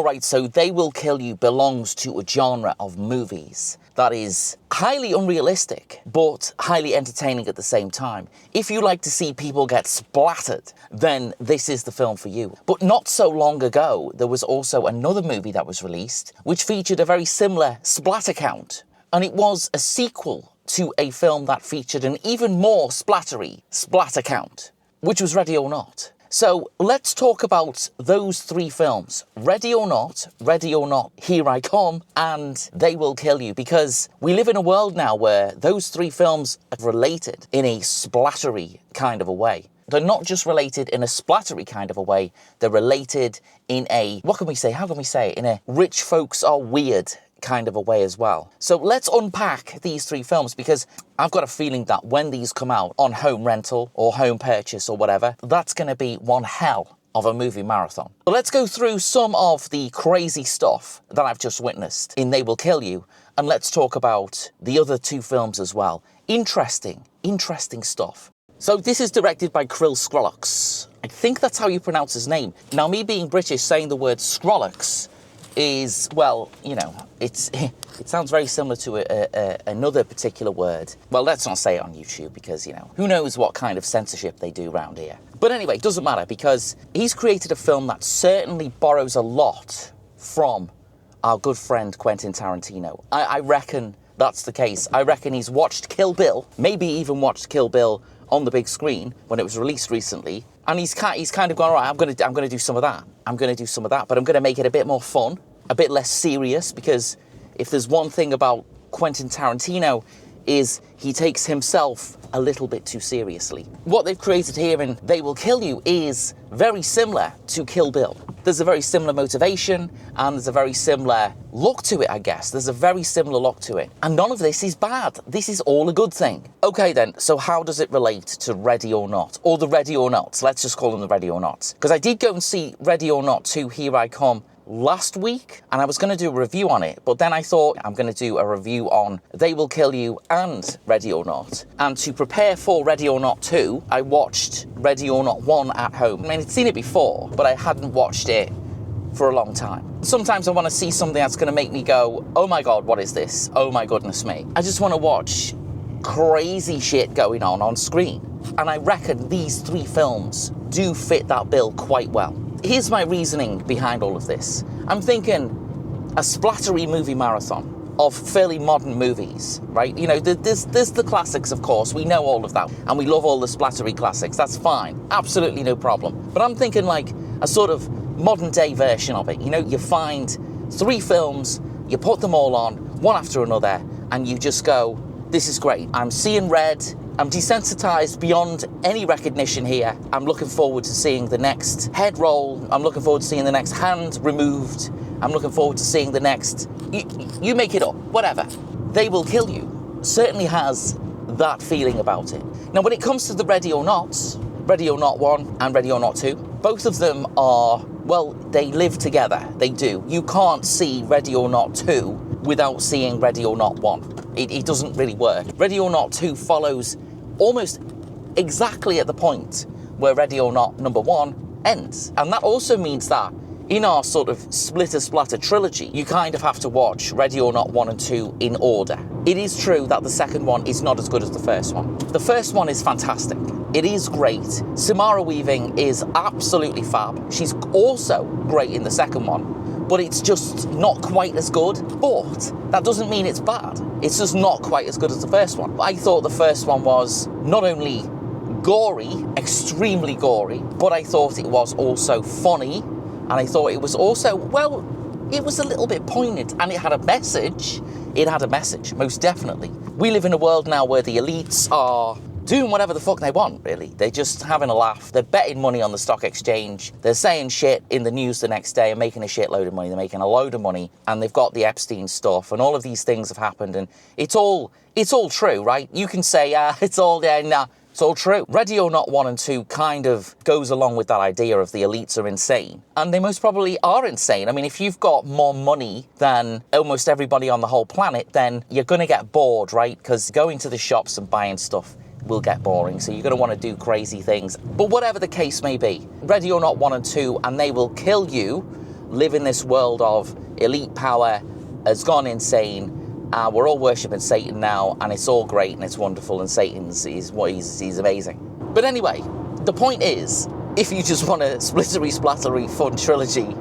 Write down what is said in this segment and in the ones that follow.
Alright, so They Will Kill You belongs to a genre of movies that is highly unrealistic, but highly entertaining at the same time. If you like to see people get splattered, then this is the film for you. But not so long ago, there was also another movie that was released, which featured a very similar splatter count. And it was a sequel to a film that featured an even more splattery splatter count, which was Ready or Not. So let's talk about those three films, Ready or Not, Here I Come, and They Will Kill You, because we live in a world now where those three films are related in a splattery kind of a way. They're not just related in a splattery kind of a way, they're related in a, how can we say it, in a rich folks are weird kind of a way as well. So let's unpack these three films, because I've got a feeling that when these come out on home rental or home purchase or whatever, that's going to be one hell of a movie marathon. But let's go through some of the crazy stuff that I've just witnessed in They Will Kill You, and let's talk about the other two films as well. Interesting stuff. So this is directed by Kirill Skrillex. I think that's how you pronounce his name. Now, me being British, saying the word Skrillex is, well, you know, it sounds very similar to another particular word. Well, let's not say it on YouTube because, you know, who knows what kind of censorship they do around here. But anyway, it doesn't matter because he's created a film that certainly borrows a lot from our good friend Quentin Tarantino. I reckon that's the case. I reckon he's watched Kill Bill, maybe even watched Kill Bill on the big screen when it was released recently, and he's kind of gone, all right, I'm gonna do some of that. I'm gonna do some of that, but I'm gonna make it a bit more fun, a bit less serious, because if there's one thing about Quentin Tarantino is he takes himself a little bit too seriously. What they've created here in They Will Kill You is very similar to Kill Bill. There's a very similar motivation and there's a very similar look to it, I guess. There's a very similar look to it. And none of this is bad. This is all a good thing. Okay then, so how does it relate to Ready or Not? Or the Ready or Nots. Let's just call them the Ready or Nots. Because I did go and see Ready or Not 2, Here I Come last week, and I was going to do a review on it, but then I thought I'm going to do a review on They Will Kill You and Ready or Not. And to prepare for Ready or Not 2, I watched Ready or Not 1 at home. I mean, I'd seen it before, but I hadn't watched it for a long time. Sometimes I want to see something that's going to make me go, oh my god, what is this? Oh my goodness me. I just want to watch crazy shit going on screen. And I reckon these three films do fit that bill quite well. Here's my reasoning behind all of this. I'm thinking a splattery movie marathon of fairly modern movies, right? You know, there's the classics, of course. We know all of that. And we love all the splattery classics. That's fine. Absolutely no problem. But I'm thinking like a sort of modern day version of it. You know, you find three films, you put them all on, one after another, and you just go, this is great. I'm seeing red. I'm desensitized beyond any recognition here. I'm looking forward to seeing the next head roll. I'm looking forward to seeing the next hand removed. I'm looking forward to seeing the next... You make it up, whatever. They Will Kill You certainly has that feeling about it. Now, when it comes to the Ready or Nots, Ready or Not 1 and Ready or Not 2, both of them are, well, they live together. They do. You can't see Ready or Not 2 without seeing Ready or Not 1. It doesn't really work. Ready or Not 2 follows almost exactly at the point where Ready or Not number 1 ends. And that also means that in our sort of splitter splatter trilogy, you kind of have to watch Ready or Not 1 and 2 in order. It is true that the second one is not as good as the first one. The first one is fantastic. It is great. Samara Weaving is absolutely fab. She's also great in the second one. But it's just not quite as good. But that doesn't mean it's bad. It's just not quite as good as the first one. I thought the first one was not only gory, extremely gory, but I thought it was also funny. And I thought it was also, well, it was a little bit poignant. And it had a message. It had a message, most definitely. We live in a world now where the elites are doing whatever the fuck they want, really. They're just having a laugh. They're betting money on the stock exchange. They're saying shit in the news the next day and making a shitload of money. They're making a load of money, and they've got the Epstein stuff, and all of these things have happened, and it's all true, right? You can say, it's all true. Ready or Not 1 and 2 kind of goes along with that idea of the elites are insane. And they most probably are insane. I mean, if you've got more money than almost everybody on the whole planet, then you're going to get bored, right? Because going to the shops and buying stuff will get boring, so you're going to want to do crazy things. But whatever the case may be, Ready or Not 1 and 2 and They Will Kill You live in this world of elite power has gone insane. We're all worshipping Satan now, and it's all great and it's wonderful, and Satan's he's amazing. But anyway, the point is, if you just want a splittery, splattery, fun trilogy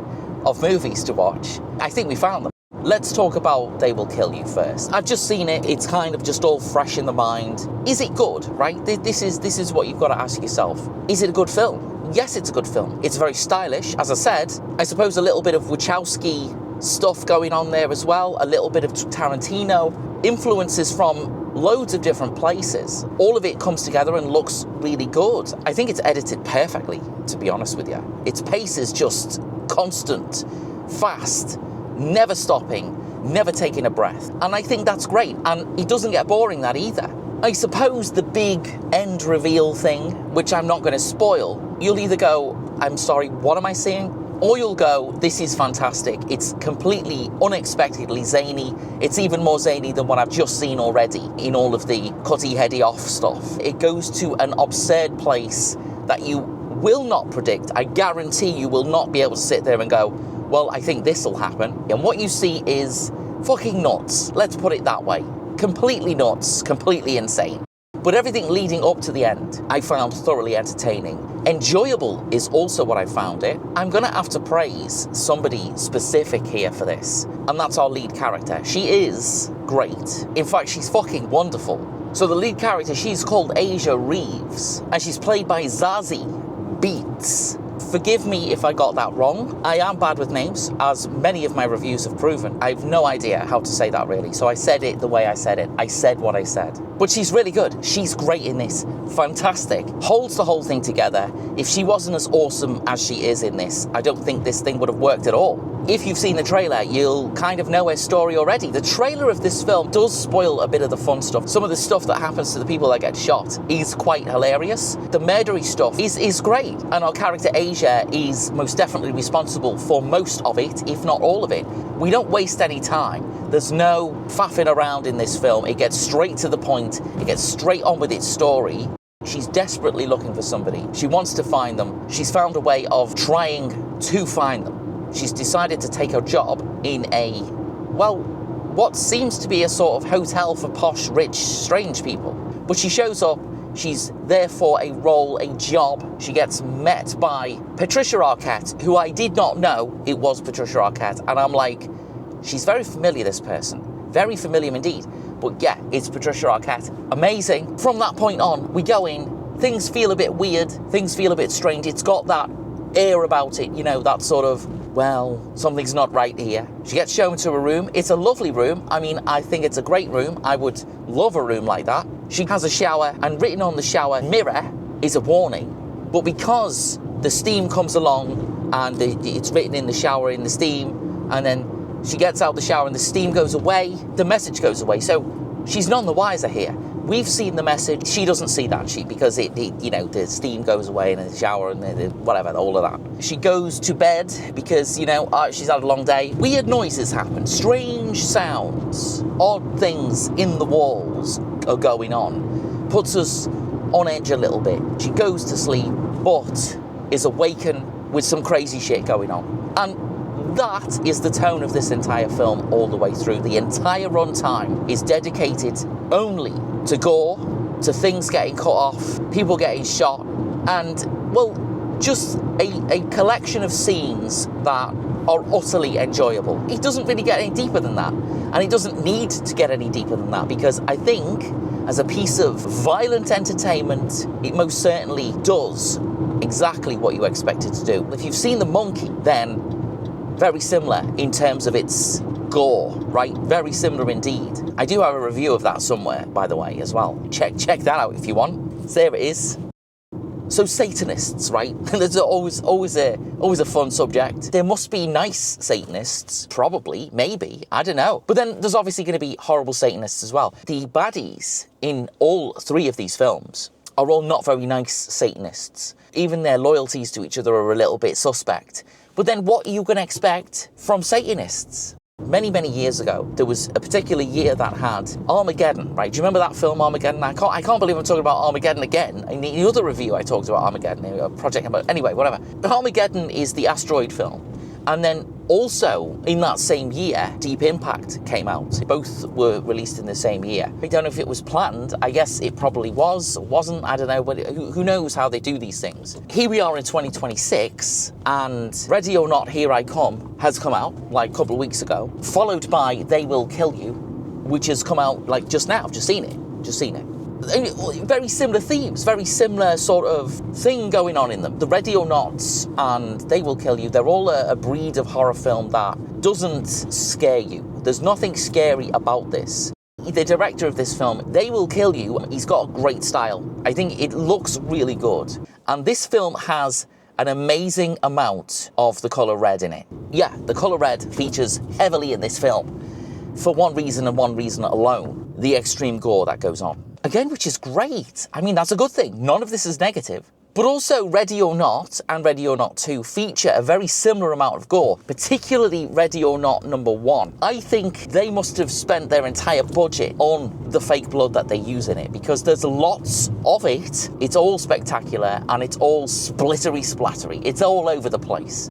of movies to watch, I think we found them. Let's talk about They Will Kill You first. I've just seen it. It's kind of just all fresh in the mind. Is it good, right? This is what you've got to ask yourself. Is it a good film? Yes, it's a good film. It's very stylish. As I said, I suppose a little bit of Wachowski stuff going on there as well. A little bit of Tarantino. Influences from loads of different places. All of it comes together and looks really good. I think it's edited perfectly, to be honest with you. Its pace is just constant, fast, never stopping, never taking a breath. And I think that's great. And it doesn't get boring, that either. I suppose the big end reveal thing, which I'm not going to spoil, you'll either go, I'm sorry, what am I seeing? Or you'll go, this is fantastic. It's completely unexpectedly zany. It's even more zany than what I've just seen already in all of the cutty heady off stuff. It goes to an absurd place that you will not predict. I guarantee you will not be able to sit there and go, well, I think this will happen. And what you see is fucking nuts. Let's put it that way. Completely nuts, completely insane. But everything leading up to the end, I found thoroughly entertaining. Enjoyable is also what I found it. I'm going to have to praise somebody specific here for this, and that's our lead character. She is great. In fact, she's fucking wonderful. So the lead character, she's called Asia Reeves, and she's played by Zazie Beetz. Forgive me if I got that wrong. I am bad with names, as many of my reviews have proven. I have no idea how to say that, really. So I said it the way I said it. I said what I said. But she's really good. She's great in this. Fantastic. Holds the whole thing together. If she wasn't as awesome as she is in this, I don't think this thing would have worked at all. If you've seen the trailer, you'll kind of know her story already. The trailer of this film does spoil a bit of the fun stuff. Some of the stuff that happens to the people that get shot is quite hilarious. The murdery stuff is great. And our character Asia is most definitely responsible for most of it, if not all of it. We don't waste any time. There's no faffing around in this film. It gets straight to the point. It gets straight on with its story. She's desperately looking for somebody. She wants to find them. She's found a way of trying to find them. She's decided to take her job in a, well, what seems to be a sort of hotel for posh, rich, strange people. But she shows up. She's there for a role, a job. She gets met by Patricia Arquette, who I did not know it was Patricia Arquette. And I'm like, she's very familiar, this person. Very familiar indeed. But yeah, it's Patricia Arquette. Amazing. From that point on, we go in. Things feel a bit weird. Things feel a bit strange. It's got that air about it, you know, that sort of, well, something's not right here. She gets shown to a room. It's a lovely room. I mean, I think it's a great room. I would love a room like that. She has a shower, and written on the shower mirror is a warning. But because the steam comes along, and it's written in the shower in the steam, and then she gets out the shower and the steam goes away, the message goes away. So she's none the wiser here. We've seen the message. She doesn't see that sheet because you know, the steam goes away in the shower and whatever, all of that. She goes to bed because, you know, she's had a long day. Weird noises happen. Strange sounds. Odd things in the walls are going on. Puts us on edge a little bit. She goes to sleep, but is awakened with some crazy shit going on. And that is the tone of this entire film all the way through. The entire runtime is dedicated only to gore, to things getting cut off, people getting shot, and, well, just a collection of scenes that are utterly enjoyable. It doesn't really get any deeper than that, and it doesn't need to get any deeper than that, because I think, as a piece of violent entertainment, it most certainly does exactly what you expect it to do. If you've seen The Monkey, then very similar in terms of its gore, right? Very similar indeed. I do have a review of that somewhere, by the way, as well. Check that out if you want. There it is. So Satanists, right? There's always a fun subject. There must be nice Satanists, probably, maybe, I don't know. But then there's obviously going to be horrible Satanists as well. The baddies in all three of these films are all not very nice Satanists. Even their loyalties to each other are a little bit suspect. But then what are you going to expect from Satanists? Many, many years ago, there was a particular year that had Armageddon, right? Do you remember that film, Armageddon? I can't believe I'm talking about Armageddon again. In the other review, I talked about Armageddon, Project... Anyway, whatever. Armageddon is the asteroid film. And then also, in that same year, Deep Impact came out. Both were released in the same year. I don't know if it was planned. I guess it probably was, wasn't. I don't know, but who knows how they do these things. Here we are in 2026, and Ready or Not, Here I Come has come out, like a couple of weeks ago, followed by They Will Kill You, which has come out, like, just now. I've just seen it. Very similar themes, very similar sort of thing going on in them. The Ready or Nots and They Will Kill You, they're all a breed of horror film that doesn't scare you. There's nothing scary about this. The director of this film, They Will Kill You, he's got a great style. I think it looks really good. And this film has an amazing amount of the colour red in it. Yeah, the colour red features heavily in this film. For one reason and one reason alone, the extreme gore that goes on. Again, which is great. I mean, that's a good thing. None of this is negative. But also, Ready or Not and Ready or Not 2 feature a very similar amount of gore, particularly Ready or Not number 1. I think they must have spent their entire budget on the fake blood that they use in it, because there's lots of it. It's all spectacular, and it's all splittery splattery. It's all over the place.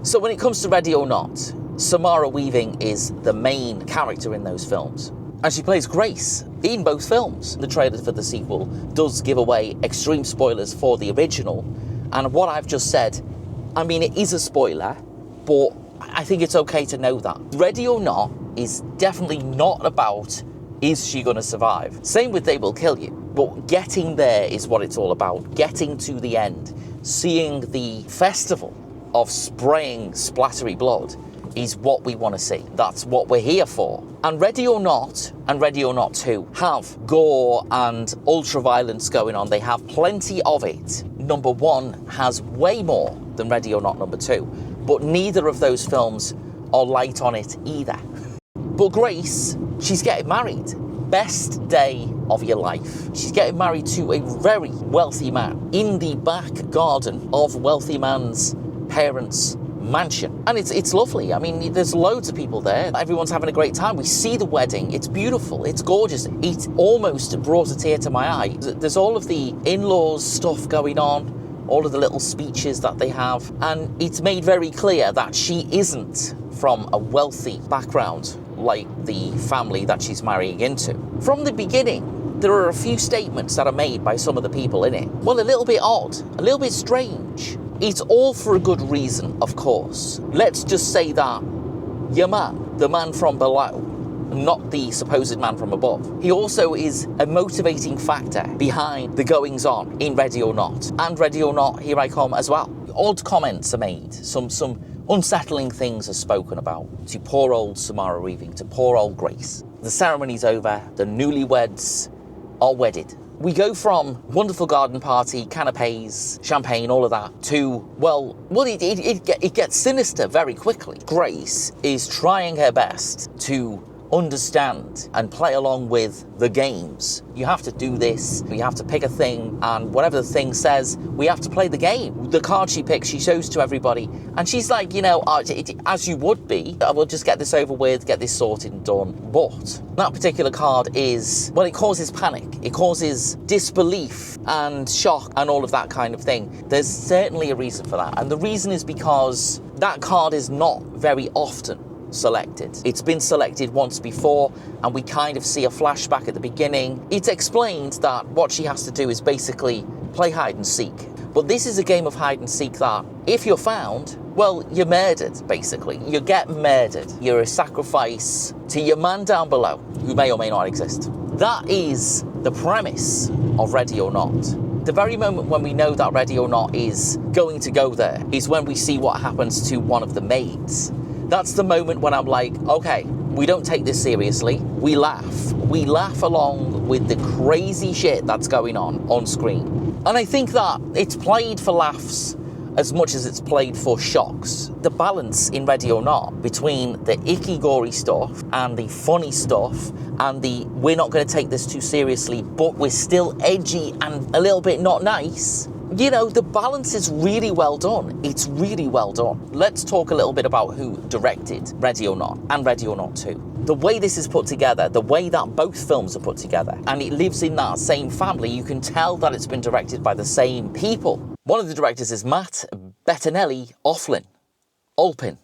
So when it comes to Ready or Not, Samara Weaving is the main character in those films. And she plays Grace in both films. The trailer for the sequel does give away extreme spoilers for the original. And what I've just said, I mean, it is a spoiler, but I think it's okay to know that. Ready or Not is definitely not about, is she going to survive? Same with They Will Kill You. But getting there is what it's all about. Getting to the end. Seeing the festival of spraying splattery blood is what we want to see. That's what we're here for. And Ready or Not and Ready or Not 2 have gore and ultra-violence going on. They have plenty of it. Number 1 has way more than Ready or Not number 2. But neither of those films are light on it either. But Grace, she's getting married. Best day of your life. She's getting married to a very wealthy man in the back garden of wealthy man's parents' mansion. And it's lovely. I mean, there's loads of people there. Everyone's having a great time. We see the wedding. It's beautiful. It's gorgeous. It almost brought a tear to my eye. There's all of the in-laws stuff going on, all of the little speeches that they have, and it's made very clear that she isn't from a wealthy background like the family that she's marrying into. From the beginning, there are a few statements that are made by some of the people in it. Well, a little bit odd, a little bit strange. It's all for a good reason, of course. Let's just say that your man, the man from below, not the supposed man from above, he also is a motivating factor behind the goings-on in Ready or Not. And Ready or Not, Here I Come as well. Odd comments are made. Some unsettling things are spoken about to poor old Samara Weaving, to poor old Grace. The ceremony's over. The newlyweds are wedded. We go from wonderful garden party, canapes, champagne, all of that, to, well, it gets sinister very quickly. Grace is trying her best to understand and play along with the games. You have to do this, you have to pick a thing, and whatever the thing says, we have to play the game. The card she picks, she shows to everybody, and she's like, you know, as you would be, we'll just get this over with, get this sorted and done. But that particular card is, well, it causes panic, it causes disbelief and shock and all of that kind of thing. There's certainly a reason for that, and the reason is because that card is not very often selected. It's been selected once before, and we kind of see a flashback at the beginning. It's explained that what she has to do is basically play hide and seek. But this is a game of hide and seek that, if you're found, well, you're murdered, basically. You get murdered. You're a sacrifice to your man down below, who may or may not exist. That is the premise of Ready or Not. The very moment when we know that Ready or Not is going to go there is when we see what happens to one of the maids. That's the moment when I'm like, okay, we don't take this seriously. We laugh. We laugh along with the crazy shit that's going on screen. And I think that it's played for laughs as much as it's played for shocks. The balance in Ready or Not between the icky, gory stuff and the funny stuff and the we're not going to take this too seriously, but we're still edgy and a little bit not nice. You know, the balance is really well done. It's really well done. Let's talk a little bit about who directed Ready or Not and Ready or Not 2. The way this is put together, the way that both films are put together, and it lives in that same family, you can tell that it's been directed by the same people. One of the directors is Matt Bettinelli Offlin. Alpin.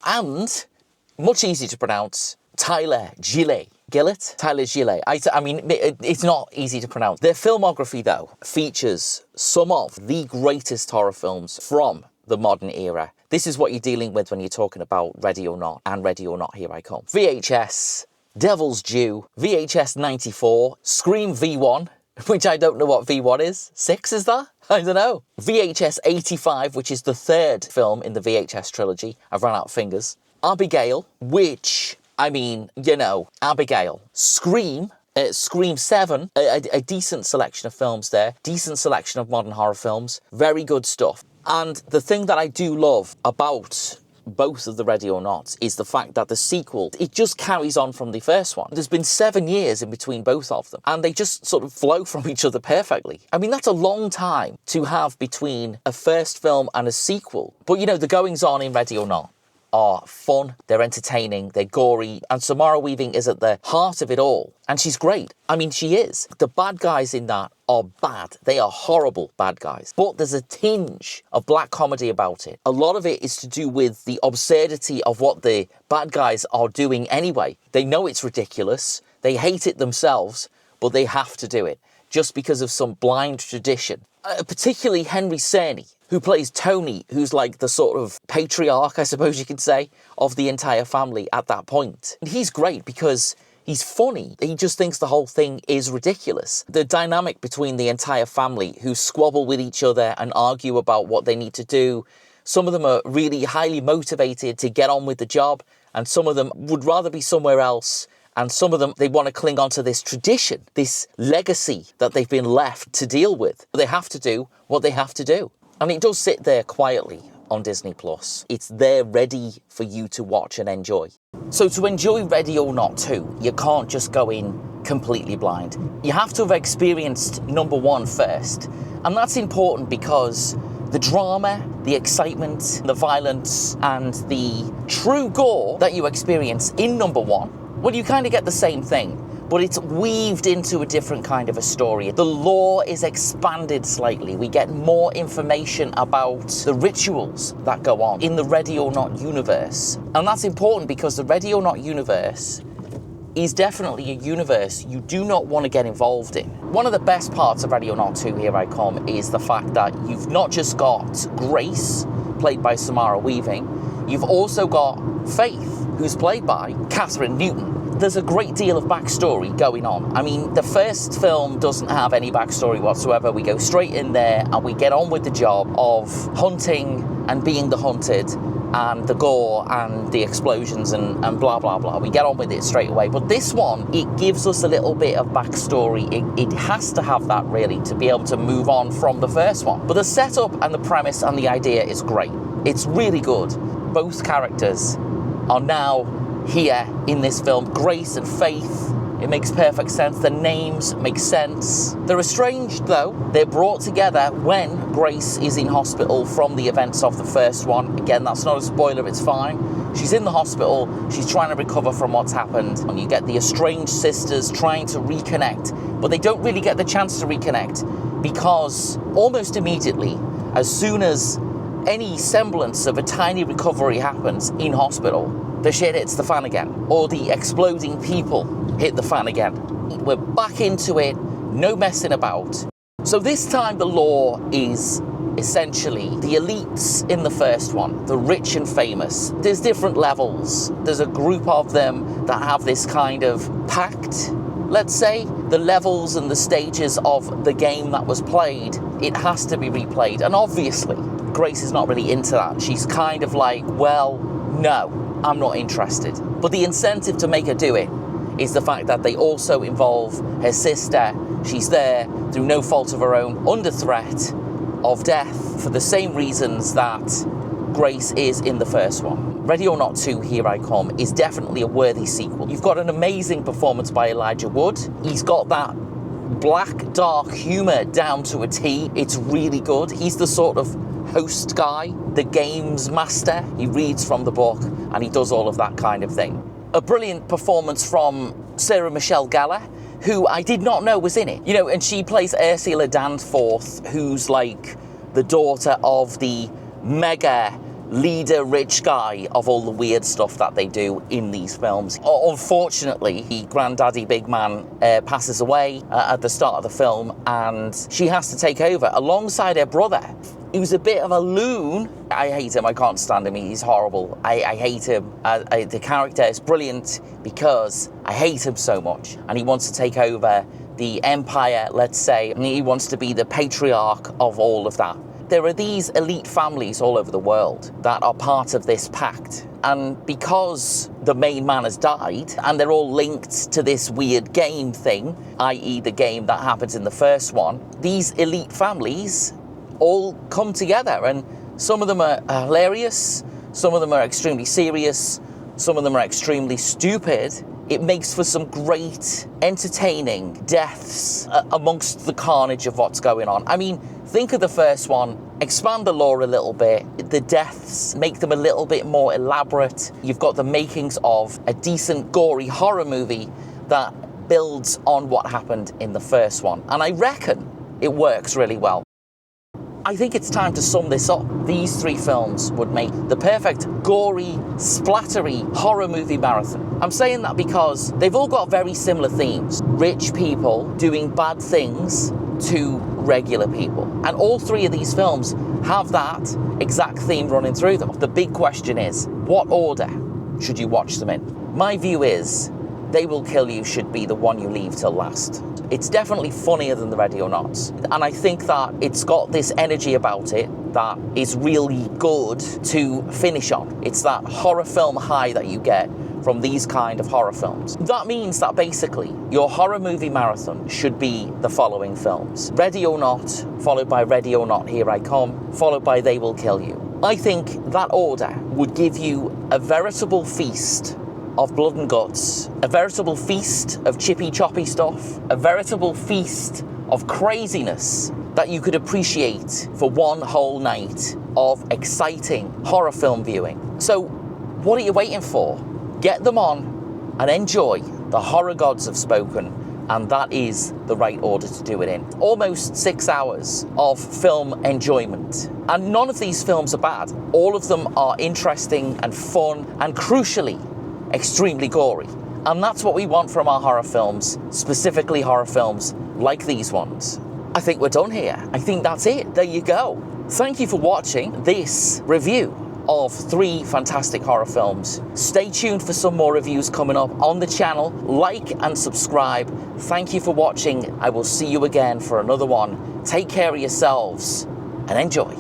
And, much easier to pronounce, Tyler Gillett. Gillett? Tyler Gillett. I mean, it's not easy to pronounce. Their filmography, though, features some of the greatest horror films from the modern era. This is what you're dealing with when you're talking about Ready or Not and Ready or Not, Here I Come. VHS, Devil's Due, VHS 94, Scream V1, which I don't know what V1 is. 6 is that? I don't know. VHS 85, which is the third film in the VHS trilogy. I've run out of fingers. Abigail, which, I mean, you know, Abigail. Scream, Scream 7, a decent selection of films there. Decent selection of modern horror films. Very good stuff. And the thing that I do love about both of the Ready or Not is the fact that the sequel, it just carries on from the first one. There's been 7 years in between both of them, and they just sort of flow from each other perfectly. I mean, that's a long time to have between a first film and a sequel. But, you know, the goings-on in Ready or Not are fun, they're entertaining, they're gory, and Samara Weaving is at the heart of it all. And she's great. I mean, she is. The bad guys in that are bad. They are horrible bad guys. But there's a tinge of black comedy about it. A lot of it is to do with the absurdity of what the bad guys are doing anyway. They know it's ridiculous, they hate it themselves, but they have to do it, just because of some blind tradition. Particularly Henry Czerny, who plays Tony, who's like the sort of patriarch, I suppose you could say, of the entire family at that point. And he's great because he's funny. He just thinks the whole thing is ridiculous. The dynamic between the entire family who squabble with each other and argue about what they need to do. Some of them are really highly motivated to get on with the job, and some of them would rather be somewhere else. And some of them, they want to cling on to this tradition, this legacy that they've been left to deal with. They have to do what they have to do. And it does sit there quietly on Disney+. It's there ready for you to watch and enjoy. So to enjoy Ready or Not 2, you can't just go in completely blind. You have to have experienced number 1 first. And that's important because the drama, the excitement, the violence, and the true gore that you experience in number 1, well, you kind of get the same thing, but it's weaved into a different kind of a story. The lore is expanded slightly. We get more information about the rituals that go on in the Ready or Not universe. And that's important because the Ready or Not universe is definitely a universe you do not want to get involved in. One of the best parts of Ready or Not 2, Here I Come, is the fact that you've not just got Grace, played by Samara Weaving, you've also got Faith, who's played by Catherine Newton. There's a great deal of backstory going on. I mean, the first film doesn't have any backstory whatsoever. We go straight in there and we get on with the job of hunting and being the hunted, and the gore and the explosions and blah, blah, blah. We get on with it straight away. But this one, it gives us a little bit of backstory. It has to have that, really, to be able to move on from the first one. But the setup and the premise and the idea is great. It's really good. Both characters are now here in this film. Grace and Faith, it makes perfect sense. The names make sense. They're estranged, though. They're brought together when Grace is in hospital from the events of the first one. Again, that's not a spoiler, it's fine. She's in the hospital, she's trying to recover from what's happened, and you get the estranged sisters trying to reconnect, but they don't really get the chance to reconnect because almost immediately, as soon as any semblance of a tiny recovery happens in hospital, the shit hits the fan again, or the exploding people hit the fan again. We're back into it, no messing about. So this time the lore is essentially the elites in the first one, the rich and famous. There's different levels. There's a group of them that have this kind of pact, let's say. The levels and the stages of the game that was played, it has to be replayed. And obviously, Grace is not really into that. She's kind of like, well, no, I'm not interested. But the incentive to make her do it is the fact that they also involve her sister. She's there through no fault of her own, under threat of death for the same reasons that Grace is in the first one. Ready or Not 2, Here I Come is definitely a worthy sequel. You've got an amazing performance by Elijah Wood. He's got that black, dark humour down to a T. It's really good. He's the sort of host guy, the games master. He reads from the book and he does all of that kind of thing. A brilliant performance from Sarah Michelle Gellar, who I did not know was in it. You know, and she plays Ursula Danforth, who's like the daughter of the mega leader rich guy of all the weird stuff that they do in these films. Unfortunately, the granddaddy big man passes away at the start of the film, and she has to take over alongside her brother. He was a bit of a loon. I hate him. I can't stand him. He's horrible. I hate him. The character is brilliant because I hate him so much, and he wants to take over the empire, let's say, and he wants to be the patriarch of all of that. There are these elite families all over the world that are part of this pact. And because the main man has died, and they're all linked to this weird game thing, i.e. the game that happens in the first one, these elite families all come together, and some of them are hilarious, some of them are extremely serious, some of them are extremely stupid. It makes for some great, entertaining deaths amongst the carnage of what's going on. I mean, think of the first one, expand the lore a little bit, the deaths, make them a little bit more elaborate. You've got the makings of a decent, gory horror movie that builds on what happened in the first one. And I reckon it works really well. I think it's time to sum this up. These three films would make the perfect gory, splattery horror movie marathon. I'm saying that because they've all got very similar themes. Rich people doing bad things to regular people. And all three of these films have that exact theme running through them. The big question is, what order should you watch them in? My view is, They Will Kill You should be the one you leave till last. It's definitely funnier than The Ready or Not. And I think that it's got this energy about it that is really good to finish on. It's that horror film high that you get from these kind of horror films. That means that basically your horror movie marathon should be the following films. Ready or Not, followed by Ready or Not, Here I Come, followed by They Will Kill You. I think that order would give you a veritable feast of blood and guts, a veritable feast of chippy choppy stuff, a veritable feast of craziness that you could appreciate for one whole night of exciting horror film viewing. So what are you waiting for? Get them on and enjoy. The horror gods have spoken, and that is the right order to do it in. Almost 6 hours of film enjoyment. And none of these films are bad. All of them are interesting and fun and, crucially, extremely gory. And that's what we want from our horror films, specifically horror films like these ones. I think we're done here. I think that's it. There you go. Thank you for watching this review of 3 fantastic horror films. Stay tuned for some more reviews coming up on the channel. Like and subscribe. Thank you for watching. I will see you again for another one. Take care of yourselves and enjoy.